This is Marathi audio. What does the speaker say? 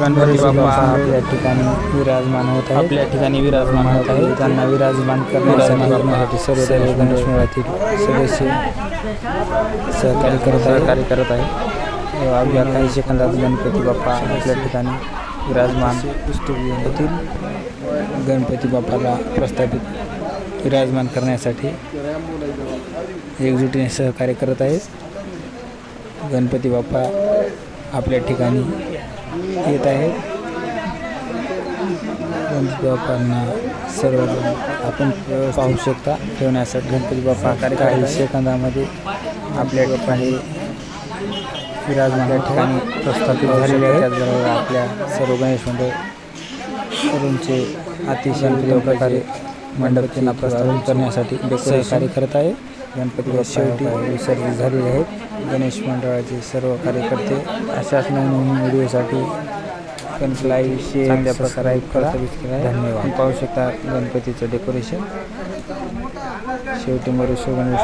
गणपती बाप्पा आपल्या ठिकाणी विराजमान होत आहे. आपल्या ठिकाणी विराजमान होत आहे. त्यांना विराजमान करण्यासाठी सर्व गणेश मेळातील सदस्य सहकार्य करत आहे. अवघ्या काही सेकंदात गणपती बाप्पा आपल्या ठिकाणी विराजमान होतील. गणपती बाप्पाला प्रस्थापित विराजमान करण्यासाठी एकजुटीने सहकार्य करत आहेत. गणपती बाप्पा आपल्या ठिकाणी येत आहेत. गणपती बाप्पांना सर्व आपण पाहू शकता ठेवण्यासाठी गणपती बाप्पा काही सेकंदामध्ये आपल्या ठिकाणी विराजमान ठिकाणी प्रस्थापित झालेले आहेत. त्याचबरोबर आपल्या सर्व गणेश मंडळांचे अतिशय उत्तम प्रकारे मंडप त्यांना प्रस्थापित करण्यासाठी सहकार्य करत आहे. गणपती बाप्पा शेवटी विसर्जित झालेले आहेत. गणेश मंडळाचे सर्व कार्यकर्ते अशाच नवीन व्हिडिओसाठी लाईव्ह शेअर चांगल्या प्रकारे करा. धन्यवाद. पाहू शकता गणपतीचं डेकोरेशन. शेवटी मरुष्य गणेश